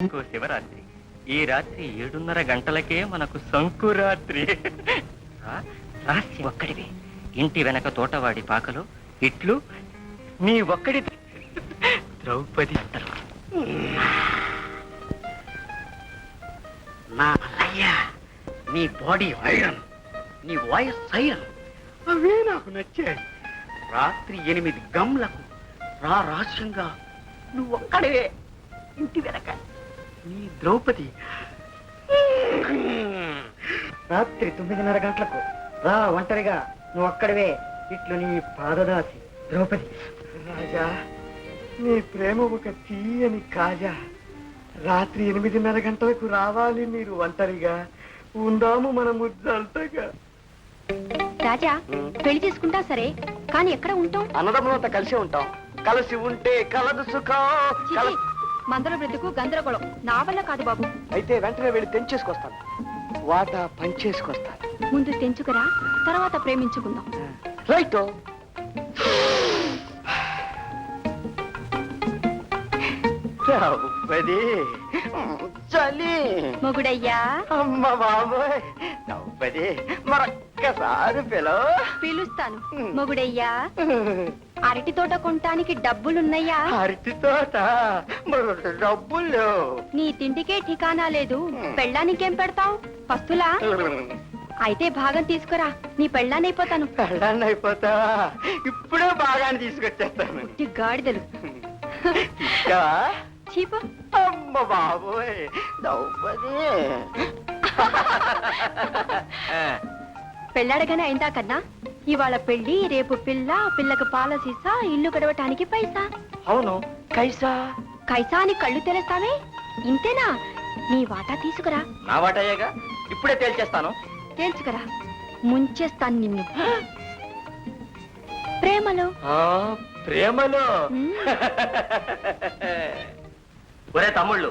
ఇంకో శివరాత్రి ఈ రాత్రి 7:30 గంటలకే మనకు సంకురాత్రి. రహస్యం ఒక్కడివే. ఇంటి వెనక తోటవాడి పాకలో ఇట్లు నీ ఒక్కడి ద్రౌపది అంటారు. నా అయ్యా, నీ బాడీ ఐరన్, నీ వాయిస్ సైరన్, అవే నాకు నచ్చాయి. రాత్రి 8 గంటలకు రహస్యంగా నువ్వు ఒక్కడే ఇంటి వెనక నీ ద్రౌపది. రాత్రి 9:30 గంటలకు ఒంటరిగా నువ్వు ఒక్కడివే ఇట్లు నీ పాదదాసి ద్రౌపది. రాజా, నీ ప్రేమ ఒక తీయని కాజా. రాత్రి 8:30 గంటలకు రావాలి మీరు ఒంటరిగా. ఉందాము మన ముద్దంతగా. రాజా, పెళ్లి చేసుకుంటా సరే, కానీ ఎక్కడ ఉంటాం? అన్నదమ్ములంతా కలిసి ఉంటాం. కలిసి ఉంటే కలదు సుఖం. మందల బ్రతుకు గందరగోళం నా వల్ల కాదు బాబు. అయితే వెంటనే వెళ్ళి తెంచేసుకొస్తాను. వాటా పంచేసుకొస్తాను. ముందు తెంచుకురా, తర్వాత ప్రేమించుకుందాం. రైట్. ద్రౌపది చలి మొగుడయ్యా. అమ్మ బాబోయ్, ద్రౌపది మరొక్కసారి పిలుస్తాను. మొగుడయ్యా, అరటి తోట కొనటానికి డబ్బులున్నాయా? అరటి తోట డబ్బులు. నీ తిండికే ఠికానా లేదు, పెళ్ళానికేం పెడతావు? పస్తులా? అయితే భాగం తీసుకురా, నీ పెళ్ళానైపోతాను. పెళ్ళాన్ని అయిపోతా? ఇప్పుడే బాగానే తీసుకొచ్చేస్తాను. గాడిదలు చీపు. అమ్మ బాబోయ్, ద్రౌపది పెళ్ళాడగానే అయిందా కన్నా? ఇవాళ పెళ్లి, రేపు పిల్ల, పిల్లకు పాల సీసా, ఇల్లు గడవటానికి పైసా. అవును, కైసా కైసా అని కళ్ళు తెరుస్తావే, ఇంతేనా? నీ వాటా తీసుకురా. నా వాటయ్యాగా, ఇప్పుడే తేల్చేస్తాను. తేల్చుకురా, ముంచేస్తాను నిన్ను ప్రేమలో. ప్రేమలో? ఒరే తమ్ముళ్ళు,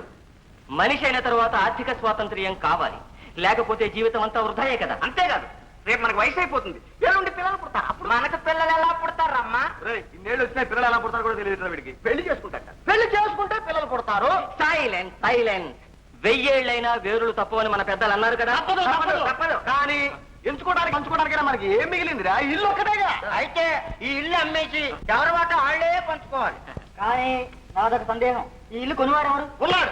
మనిషి అయిన తరువాత ఆర్థిక స్వాతంత్ర్యం కావాలి, లేకపోతే జీవితం అంతా వృధాయే కదా. అంతేకాదు, రేపు మనకు వయసు అయిపోతుంది. ఎల్లుండి పిల్లలు పుడతారు. అప్పుడు మనకు పిల్లలు ఎలా పుడతారమ్మా? ఇన్నేళ్ళు వచ్చినా పిల్లలు ఎలా పుడతారు కూడా తెలియదు వీడికి. పెళ్లి చేసుకుంటాక. పెళ్లి చేసుకుంటే పిల్లలు పుడతారు. Silent silent. 1000 ఏళ్ళైనా వేరులు తప్పవని మన పెద్దలు అన్నారు కదా. తప్పదు. కానీ పంచుకోవడానికైనా మనకి ఏం మిగిలిందిరా? ఇల్లు ఒక్కటేగా. అయితే ఈ ఇల్లు అమ్మేసి ఎవరి వాట వాళ్ళే పంచుకోవాలి. కానీ నాదొక సందేహం, ఈ ఇల్లు కొనివాడు ఎవరు? ఉన్నాడు,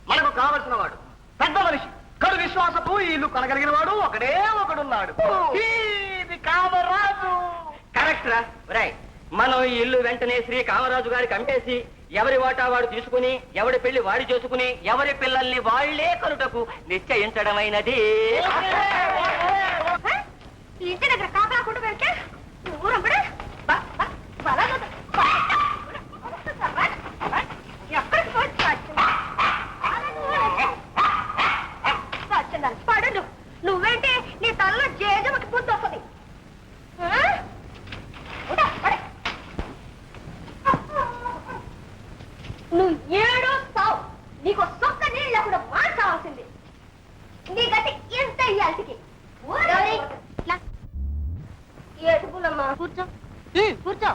మనకు కావలసిన వాడు. పెద్ద మనిషి, కడు విశ్వాసపు ఈ ఇల్లు కొనగలిగిన వాడు ఒకడే ఒకడున్నాడు. ఇది కామరాజు. కరెక్ట్ రా. రై, మనం ఈ ఇల్లు వెంటనే శ్రీ కామరాజు గారికి అమ్మేసి ఎవరి వాటా వాడు తీసుకుని, ఎవరి పెళ్లి వాడి చేసుకుని, ఎవరి పిల్లల్ని వాళ్లే కనుటకు నిశ్చయించడమైనది. ఇంటి దగ్గర కాపాడకుండా వెళ్తే పడదు. నువ్వేంటి నీ తలలో జేజమకి బుద్ధి వస్తుంది. నువ్వు ఏడో సావు, నీకు సొక్క నీళ్ళు లేకుండా మార్చాల్సింది. నీ గతి ఎంత ఇయ్యాల్సికి. కూర్చో కూర్చో.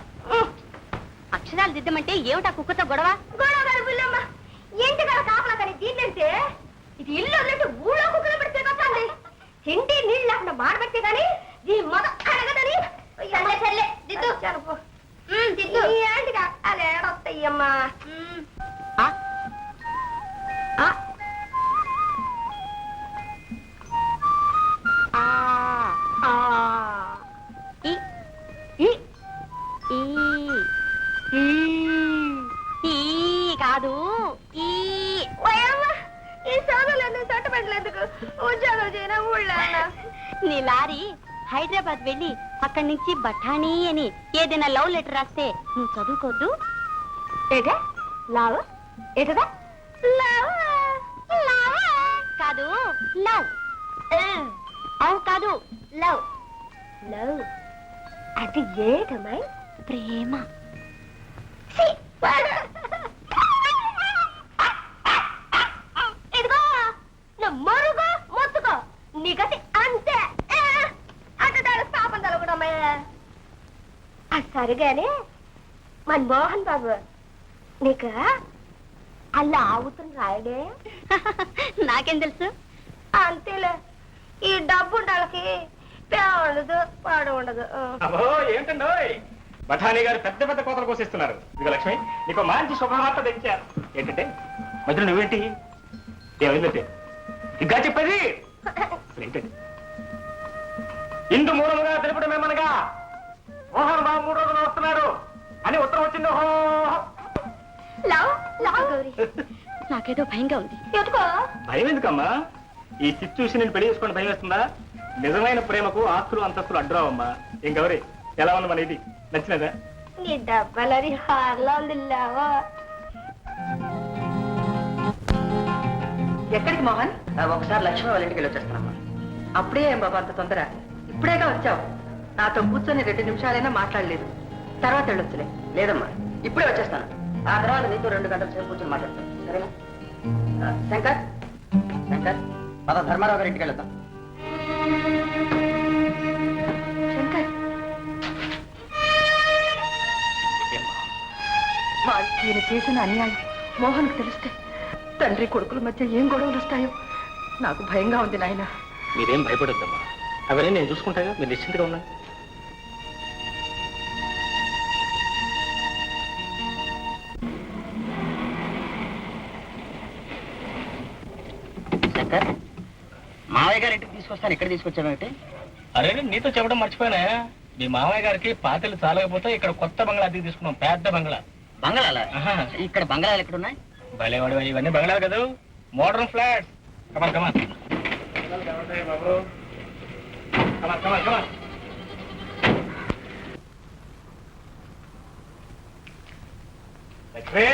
అక్షరాలు దిద్దమంటే ఏమిటా కుక్కతో గొడవ? గొడవ ఏంటి కదా కాపలా కానీ దీన్నంటే ఇది ఇల్లు వదిలింటే ఊళ్ళో కుక్కలు పెడితే వస్తుంది. ఇంటి నీళ్ళు లేకుండా మాడబెడితే కానీ ఈ మొద అడగదని. దిద్దు దిద్దు ఏంటిగా అలా ఏడొస్తాయమ్మా. కాదు ఈ సోదరులు చట్టబెట్టలేందుకు ఉద్యోగం చేయనా ఊళ్ళో. నీ లారీ హైదరాబాద్ వెళ్ళి అక్కడి నుంచి బఠానీ అని ఏదైనా లవ్ లెటర్ రాస్తే నువ్వు చదువుకోద్దు. ఏగా లావ్ ఏటదా? కాదు లవ్. అవు కాదు లవ్. లవ్ అది ఏటమ్మాయి? ప్రేమ. ఇదిగో మరుగో మొత్తుకో, నీ గతి అంతే. అటు పాపం తలగడమ్మా. సరిగానే మన మోహన్ బాబు నీకు అలా ఆవుతుని రాయడే నాకేం తెలుసు అంతేలే ఈ డబ్బు ఉండాలకి ఉండదు పాడు ఉండదు అబ్బో ఏంటండో బఠానీ గారు పెద్ద పెద్ద కోతలు కోసిస్తున్నారు. ఇదిగో లక్ష్మి, నీకు మంచి శుభవార్త తెచ్చారు. ఏంటంటే మధ్యలో నువ్వేంటి ఏమైందంటే ఇంకా చెప్పేది ఏంటండి? ఇందు మూలముగా తెలుపడమేమనగా మోహన్ బాబు 3 రోజులు వస్తున్నాడు అని ఉత్తరం వచ్చింది. గౌరీ నాకేదో భయంగా ఉంది ఎందుకో భయం ఎందుకమ్మా? ఈ సిచ్యువేషన్ నేను పెళ్లి చేసుకోండి భయం వేస్తుందా? నిజమైన ప్రేమకు ఆస్తులు అంతస్తులు అడ్డురావమ్మా. ఏం గౌరీ, ఎలా ఉంది మన ఇది? నచ్చినదా? నీ డబ్బలని హార్లో ఉందిల్లావా ఎక్కడికి మోహన్? ఒకసారి లక్ష్మి వాళ్ళ ఇంటికి వెళ్ళి వచ్చేస్తానమ్మా. అప్పుడే ఏం బాబా అంత తొందర? ఇప్పుడేగా వచ్చావు. నాతో కూర్చొని 2 నిమిషాలైనా మాట్లాడలేదు. తర్వాత వెళ్ళొచ్చులే. లేదమ్మా, ఇప్పుడే వచ్చేస్తాను. ఆ తర్వాత నీతో 2 గంటల సేపు కూర్చొని మాట్లాడతాను, సరేనా? శంకర్, శంకర్, పద ధర్మారావు గారి ఇంటికి వెళ్తాం. శంకర్, ఈయన చేసిన అన్యాయం మోహన్కు తెలిస్తే తండ్రి కొడుకుల మధ్య ఏం గొడవలు వస్తాయో నాకు భయంగా ఉంది నాయన. మీరేం భయపడొద్దమ్మా, అవన్నీ నేను చూసుకుంటాగా, మీరు నిశ్చింతగా ఉన్నా. శంకర్, మావయ్య గారి ఇంటికి తీసుకొస్తాను, ఇక్కడ తీసుకొచ్చావేంటి? అరే నీతో చెప్పడం మర్చిపోయినా, మీ మామయ్య గారికి పాతలు చాలకపోతే ఇక్కడ కొత్త బంగ్లా అద్దెకి తీసుకున్నాం. పెద్ద బంగ్లా. బంగళాలా? ఆహా. ఇక్కడ బంగళాలు ఎక్కడున్నాయి? భలేవాడు, ఇవన్నీ బంగ్లాలు కదా, మోడర్న్ ఫ్లాట్స్. కమాన్ కమాన్ బాబు, కమాన్ కమాన్ కమాన్. లక్ష్మి,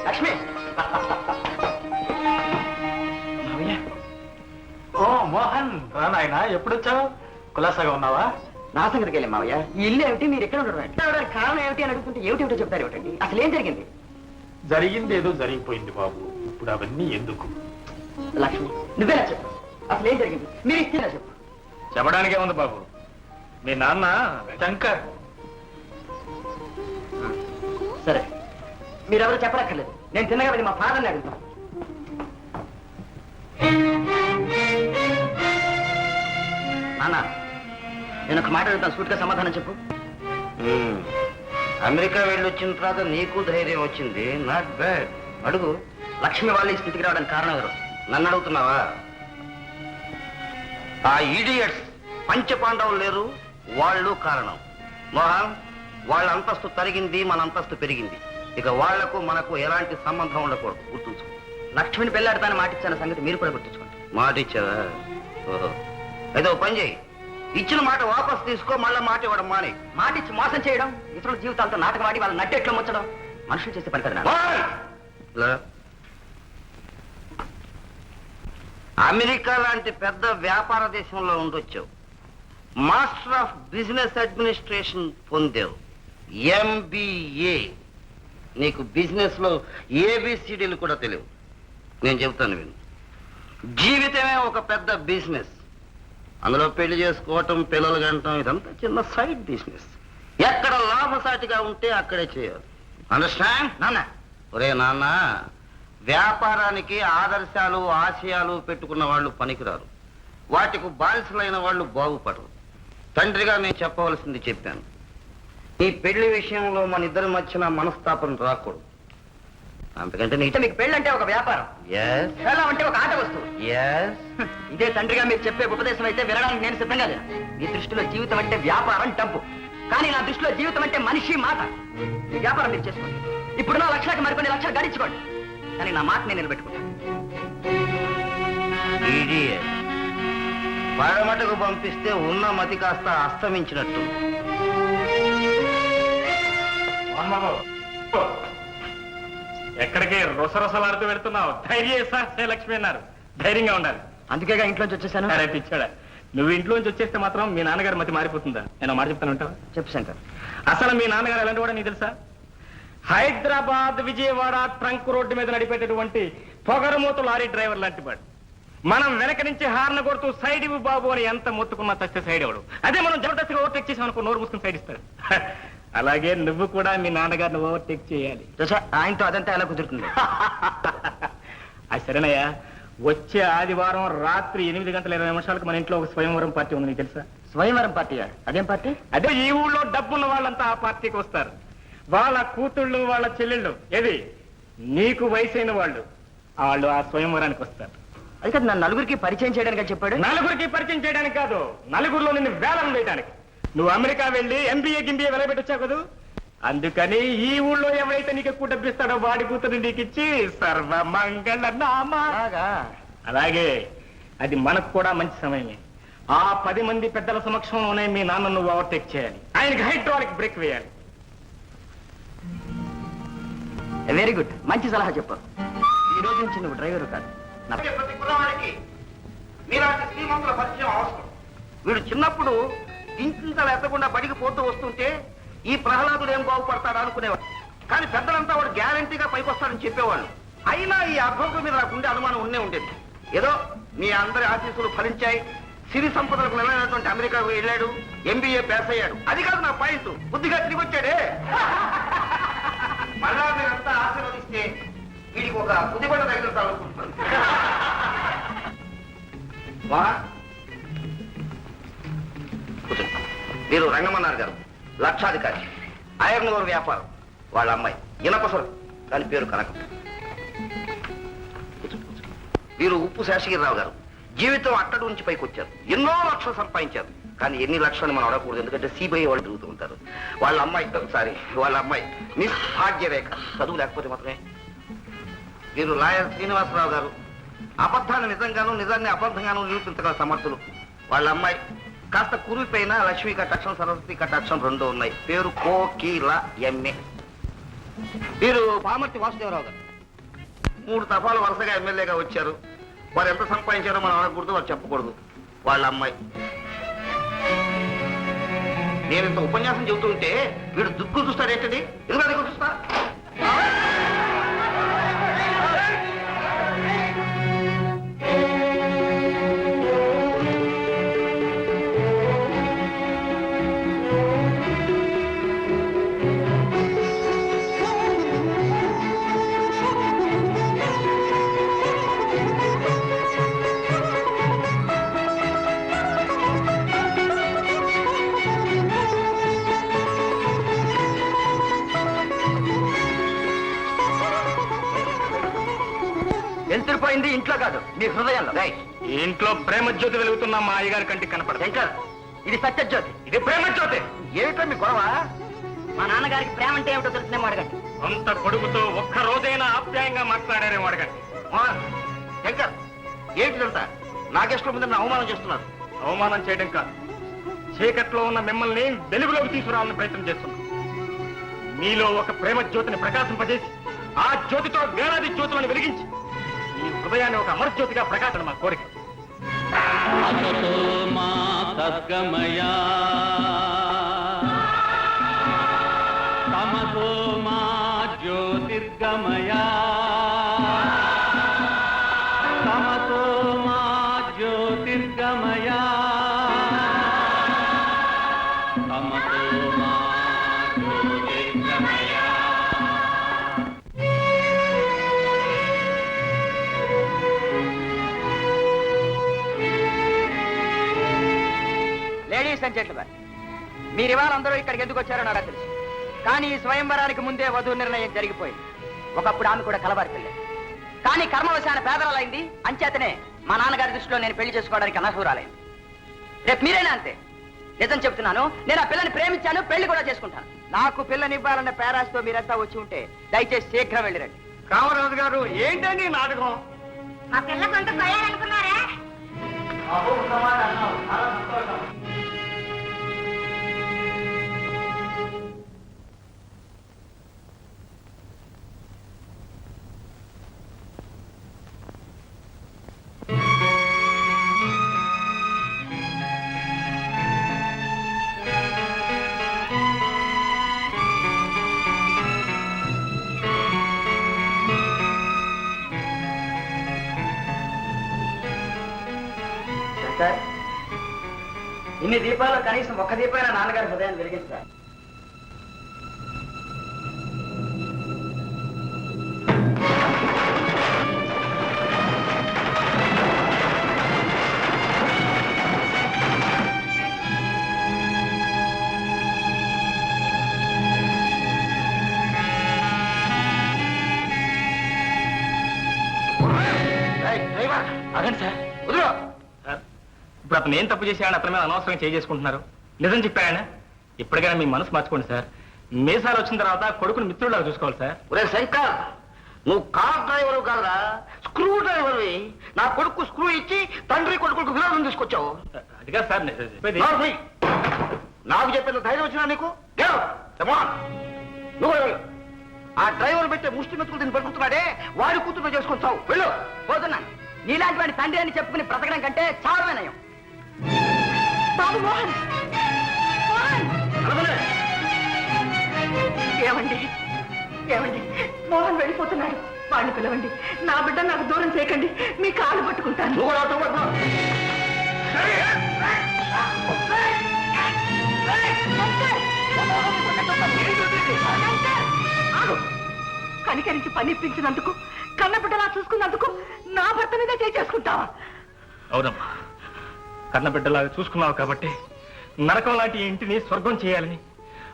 లక్ష్మి, మావయ్య. ఓ మోహన్, రా నాయనా, ఎప్పుడు వచ్చావు? కులాసాగా ఉన్నావా? నా సంగతికి వెళ్ళి మావయ్య, ఈ ఇల్లు ఏమిటి, మీరు ఎక్కడ ఉండడం ఏంటి? రావడానికి కారణం ఏమిటి అని అడుగుతుంటే ఏమిటేమిటో చెప్తారు ఏమిటండి? అసలు ఏం జరిగింది? జరిగింది ఏదో జరిగిపోయింది బాబు, ఇప్పుడు అవన్నీ ఎందుకు? లక్ష్మి, నువ్వేనా చెప్పు, అసలు ఏం జరిగింది? మీరు ఇచ్చేనా చెప్పు. చెప్పడానికే ఉంది బాబు, మీ నాన్న శంకర్. సరే, మీరెవరు చెప్పనక్కర్లేదు, నేను తిన్నగా వెళ్ళి మా ఫాదర్ని అడుగుతాను. నాన్న, నేను ఒక మాట అడుగుతాను, సూటిగా సమాధానం చెప్పు. అమెరికా వెళ్ళొచ్చిన తర్వాత నీకు ధైర్యం వచ్చింది, నాట్ బ్యాడ్. అడుగు. లక్ష్మి వాళ్ళ ఈ స్థితికి రావడానికి కారణం ఎవరు? నన్ను అడుగుతున్నావా? ఆ ఈడియట్స్ పంచపాండవులు లేరు, వాళ్ళు కారణం. మోహన్, వాళ్ళ అంతస్తు తరిగింది, మన అంతస్తు పెరిగింది. ఇక వాళ్లకు మనకు ఎలాంటి సంబంధం ఉండకూడదు, గుర్తుంచుకో. లక్ష్మిని పెళ్లాడతాను మాటిచ్చిన సంగతి మీరు కూడా గుర్తుంచుకోండి. మాట ఇచ్చావా? ఓహో, ఏదో పని చేయి, ఇచ్చిన మాట వాపస్ తీసుకో, మళ్ళా మాట ఇవ్వడం మానే. మాటిచ్చి మోసం చేయడం, ఇతరుల జీవితాలతో నాటకమాడి వాళ్ళ నట్టెట్లో ముంచడం మనుషులు చేసే పని కదా నాన్న. లే. అమెరికా లాంటి పెద్ద వ్యాపార దేశంలో ఉండొచ్చావు, మాస్టర్ ఆఫ్ బిజినెస్ అడ్మినిస్ట్రేషన్ పొందావు, MBA. నీకు బిజినెస్ లో ABCDలు కూడా తెలియవు. నేను చెబుతాను విను. జీవితమే ఒక పెద్ద బిజినెస్. అందులో పెళ్లి చేసుకోవటం, పిల్లలు కంటం, ఇదంతా చిన్న సైడ్ బిజినెస్. ఎక్కడ లాభసాటిగా ఉంటే అక్కడే చేయాలి. అండర్స్టాండ్? నాన్న, ఒరే నాన్న, వ్యాపారానికి ఆదర్శాలు ఆశయాలు పెట్టుకున్న వాళ్ళు పనికిరారు, వాటికి బానిసలైన వాళ్ళు బాగుపడరు. తండ్రిగా నేను చెప్పవలసింది చెప్పాను. ఈ పెళ్లి విషయంలో మన ఇద్దరి మధ్యన మనస్తాపం రాకూడదు. అంతకంటే అంటే మీకు పెళ్ళంటే ఒక వ్యాపారం, పెళ్ళం అంటే ఒక ఆట వస్తువు. ఇదే తండ్రిగా మీరు చెప్పే ఉపదేశం అయితే వినడానికి నేను సిద్ధంగా లేను. మీ దృష్టిలో జీవితం అంటే వ్యాపారం, డబ్బు. కానీ నా దృష్టిలో జీవితం అంటే మనిషి, మాట. ఈ వ్యాపారం మీరు చేసుకోండి, ఇప్పుడున్న లక్షలకు మరికొన్ని లక్షలు గడించుకోండి, కానీ నా మాట నేను నిలబెట్టుకుంటాను. పడమటకు పంపిస్తే ఉన్న మతి కాస్త అస్తమించినట్టు. ఎక్కడికి రొసరొసలాడుతూ వెళ్తున్నావు? ధైర్యం సార్, లక్ష్మి అన్నారు, ధైర్యంగా ఉండాలి. అందుకేగా ఇంట్లోంచి వచ్చేసాను. సరే పిచ్చాడా, నువ్వు ఇంట్లోంచి వచ్చేస్తే మాత్రం మీ నాన్నగారి మతి మారిపోతుందా? నేను మాట చెప్తాను ఉంటావా? చెప్పు శంకర్. అసలు మీ నాన్నగారు ఎలాంటి వాడు నీకు తెలుసా? హైదరాబాద్ విజయవాడ ట్రంక్ రోడ్డు మీద నడిపేటటువంటి పొగరమూత లారీ డ్రైవర్ లాంటి వాడు. మనం వెనక నుంచి హార్న్ కొడుతూ సైడ్ ఇవ్వు బాబు అని ఎంత మొత్తుకున్నా చస్తే సైడ్ ఇవ్వడు. అదే మనం జబర్దస్తిగా ఓవర్టేక్ చేసామనుకో, నోరు మూసుకుని సైడ్ ఇస్తాడు. అలాగే నువ్వు కూడా మీ నాన్నగారిని ఓవర్టేక్ చేయాలి. చూసా ఆయనతో అదంతా ఎలా కుదురుతుంది? అది సరేనయ్యా, వచ్చే ఆదివారం రాత్రి 8:20 మన ఇంట్లో ఒక స్వయంవరం పార్టీ ఉంది, నీకు తెలుసా? స్వయంవరం పార్టీయా? అదేం పార్టీ? అదే ఈ ఊళ్ళో డబ్బున్న వాళ్ళంతా ఆ పార్టీకి వస్తారు. వాళ్ళ కూతుళ్ళు వాళ్ళ చెల్లెళ్ళు ఏది నీకు వయసైన వాళ్ళు ఆ స్వయంవరానికి వస్తారు. అది కాదు, నన్ను నలుగురికి పరిచయం చేయడానికి చెప్పాడు. నలుగురికి పరిచయం చేయడానికి కాదు, నలుగురిలో నిన్ను వేలం వేయడానికి. నువ్వు అమెరికా వెళ్ళి ఎంబీఏ వెలబెట్టొచ్చావు కదా, అందుకని ఈ ఊళ్ళో ఎవరైతే నీకు ఎక్కువ డబ్బిస్తాడో వాడి కూతురు నీకు ఇచ్చి సర్వమంగళ నామా. అలాగే అది మనకు కూడా మంచి సమయమే. ఆ 10 మంది పెద్దల సమక్షంలోనే మీ నాన్న నువ్వు ఓవర్టేక్ చేయాలి, ఆయనకి హైడ్రాలిక్ బ్రేక్ వేయాలి. వెరీ గుడ్, మంచి సలహా చెప్పు. ఈ రోజు నుంచి నువ్వు డ్రైవర్ కాదు. ప్రతి కుర్రవాడికి మీలాంటి శ్రీమంతుల పరిచయం అవసరం. వీడు చిన్నప్పుడు ఇంటింతలు ఎత్తకుండా బడికి పోతూ వస్తుంటే ఈ ప్రహ్లాదుడు ఏం బాగుపడతాడు అనుకునేవాడు. కానీ పెద్దలంతా వాడు గ్యారంటీగా పైకి వస్తాడని చెప్పేవాళ్ళు. అయినా ఈ అభ్యంతరం మీద నాకుండే అనుమానం ఉండేది. ఏదో మీ అందరి ఆశీస్సులు ఫలించాయి. సిరి సంపదలకు నిలైనటువంటి అమెరికాకు వెళ్ళాడు, ఎంబీఏ పాస్ అయ్యాడు. అది కాదు నా పాయింట్. బుద్ధిగా తిరిగి వచ్చాడే. మళ్ళా మీరంతా ఆశీర్వదిస్తే వీడికి ఒక బుద్ధిపడ తగిలించాలనుకుంటున్నాను. మీరు రంగమన్నారు గారు, లక్షాధికారి, ఐరన్ ఓర్ వ్యాపారం. వాళ్ళ అమ్మాయి ఇనపసరు, దాని పేరు కనకం. వీరు ఉప్పు శేషగిరిరావు గారు, జీవితం అట్టడు నుంచి పైకి వచ్చారు. ఎన్నో లక్షలు సంపాదించారు. కానీ ఎన్ని లక్షలు మనం అడగకూడదు, ఎందుకంటే సిబిఐ వాళ్ళు తిరుగుతూ ఉంటారు. వాళ్ళ అమ్మాయి మిస్ భాగ్యరేఖ, చదువు లేకపోతే మాత్రమే. వీరు లాయర్ శ్రీనివాసరావు గారు, అబద్ధాన్ని నిజంగాను నిజాన్ని అబద్ధంగాను నిరూపించగల సమర్థులు. వాళ్ళ అమ్మాయి కాస్త కురిపోయిన లక్ష్మీ కటాక్షం సరస్వతి కటాక్షం 2 ఉన్నాయి. పేరు కోకీల ఎంఏ. వీరు పామర్తి వాసుదేవరావు గారు, 3 దఫాలు వరుసగా ఎమ్మెల్యేగా వచ్చారు. వారు ఎంత సంపాదించారో మనం అడగకూడదు, వారు చెప్పకూడదు. వాళ్ళ అమ్మాయి. నేను ఇంత ఉపన్యాసం చెబుతుంటే వీడు దుగ్గు చూస్తాడేంటది? ఎందుకు అది చూస్తా? ఎంతపోయింది ఇంట్లో కాదు, మీ హృదయంలో. ఈ ఇంట్లో ప్రేమ జ్యోతి వెలుగుతున్న మా అయ్యగారి కంటికి కనపడదు. శంకర్, ఇది సత్యజ్యోతి. ఇది ప్రేమ జ్యోతి. ఏమిటో మీ గొడవ? మా నాన్నగారికి ప్రేమ అంటే ఏమిటో తెలిసినేమో అడగండి. అంత కొడుకుతో ఒక్క రోజైనా ఆప్యాయంగా మాట్లాడారేమో అడగండి. శంకర్, ఏంటిదంతా? నాగేశ్వరం మీద అవమానం చేస్తున్నారు. అవమానం చేయడం కాదు, చీకట్లో ఉన్న మిమ్మల్ని వెలుగులోకి తీసుకురావాలని ప్రయత్నం చేస్తున్నాం. మీలో ఒక ప్రేమ జ్యోతిని ప్రకాశింపజేసి ఆ జ్యోతితో వేలాది జ్యోతులను వెలిగించి ఈ హృదయాన్ని ఒక అమరజ్యోతిగా ప్రకాశం మా కోరిక. అసతో మా సద్గమయా తమతో మా జ్యోతిర్గమయా తమతో మా జ్యోతిర్గమయా తమతో మా జ్యోతిర్గమయా. లేడీస్ అండ్ జెంట్మెన్, మీరు ఇవాళ అందరూ ఇక్కడికి ఎందుకు వచ్చారో నాకు తెలుసు. కానీ ఈ స్వయంవరానికి ముందే వధువు నిర్ణయం జరిగిపోయింది. ఒకప్పుడు ఆమె కూడా కలబారిపోయింది. కానీ కర్మవశాన పేదరాలైంది. అంచేతనే మా నాన్నగారి దృష్టిలో నేను పెళ్లి చేసుకోవడానికి అనర్హురాలైంది. రేపు మీరైనా అంతే. నిజం చెప్తున్నాను, నేను ఆ పిల్లని ప్రేమించాను, పెళ్లి కూడా చేసుకుంటాను. నాకు పిల్లనివ్వాలన్న పేరాస్తో మీరంతా వచ్చి ఉంటే దయచేసి శీఘ్రం వెళ్ళిరండి. కామరాజు గారు, ఏంటండి ఈ నాటకం? మా పిల్ల కొంత పోయాలనుకున్నారా? ఇన్ని దీపాల్లో కనీసం ఒక్క దీపైనా నాన్నగారి హృదయాన్ని వెలిగించాలి. అదండి సార్ వదిలో. సార్ ఇప్పుడు అతను ఏం తప్పు చేశాడని అతని మీద అనవసరంగా చేసుకుంటున్నారు. నిజం చెప్పాయన. ఇప్పటికైనా మీ మనసు మార్చుకోండి సార్. మీసాలు వచ్చిన తర్వాత కొడుకుని మిత్రులాగా చూసుకోవాలి సార్. ఒరే శంకర్, నువ్వు కార్ డ్రైవర్ కాదురా, స్క్రూ డ్రైవర్వి. నా కొడుకు స్క్రూ ఇచ్చి తండ్రి కొడుకు విరోధం తీసుకొచ్చావు. అదిగా సార్ నేను చెప్పేది. నోర్మై. నాకు చెప్పిన ధైర్యం వచ్చినా నీకు? Get out. Come on. నువ్వు వెళ్ళు. ఆ డ్రైవర్ పెట్టే ముష్టి మెతుకులు దీన్ని పడుకుతున్నాడే, వాడి కూతురు చేసుకొచ్చావు. వెళ్ళు. పోతున్నాను. నీలాంటి వాడి తండ్రి అని చెప్పుకుని బ్రతకడం కంటే చావమే నయం. బాబు మోహన్, మోహన్! నడవలే. ఏమండి ఏమండి, మోహన్ వెళ్ళిపోతున్నాడు. వాడిని పిలవండి. నా బిడ్డ నాకు దూరం చేయకండి. మీ కాళ్ళు పట్టుకుంటాను. నువ్వు నాతో పాటు రా. కనికరించి పనిపించినందుకు, కన్నబిడ్డలా చూసుకున్నందుకు నా భర్త మీద చేసుకుంటావా? అవునమ్మా, కన్నబిడ్డలాగా చూసుకున్నావు కాబట్టి నరకం లాంటి ఈ ఇంటిని స్వర్గం చేయాలని,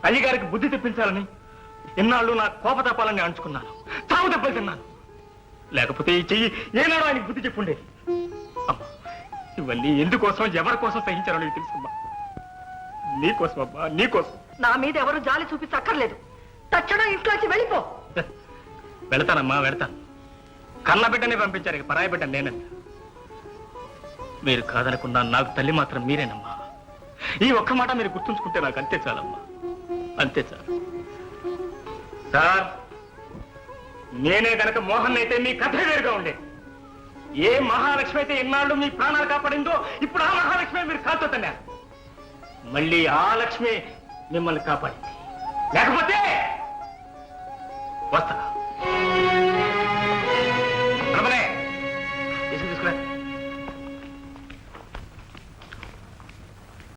అయ్యగారికి బుద్ధి తెప్పించాలని ఎన్నాళ్ళు నా కోపతాపాలని అంచుకున్నాను. తావు దెబ్బలు తిన్నాను. లేకపోతే ఈ చెయ్యి ఏనాడో ఆయనకి బుద్ధి చెప్పుండేది. అమ్మా, ఇవన్నీ ఎందుకోసం, ఎవరి కోసం సహించారో నీకు తెలుసుమ్మా. నీకోసం అమ్మా, నీకోసం. నా మీద ఎవరు జాలి చూపించక్కర్లేదు. తక్షణం ఇంట్లోంచి వెళ్ళిపో. వెళతానమ్మా, వెళతాను. కన్నబిడ్డనే పంపించారు, ఇక పరాయి బిడ్డ నేనండి. మీరు కాదనుకున్నా నాకు తల్లి మాత్రం మీరేనమ్మా. ఈ ఒక్క మాట మీరు గుర్తుంచుకుంటే నాకు అంతే చాలమ్మా, అంతే చాలు. సార్, నేనే గనక మోహన్ అయితే మీ కథ వేరుగా ఉండేది. ఏ మహాలక్ష్మి అయితే ఇన్నాళ్ళు మీ ప్రాణాలు కాపాడిందో, ఇప్పుడు ఆ మహాలక్ష్మి మీరు కాల్తో తన్నారు. మళ్ళీ ఆ లక్ష్మి మిమ్మల్ని కాపాడింది. లేకపోతే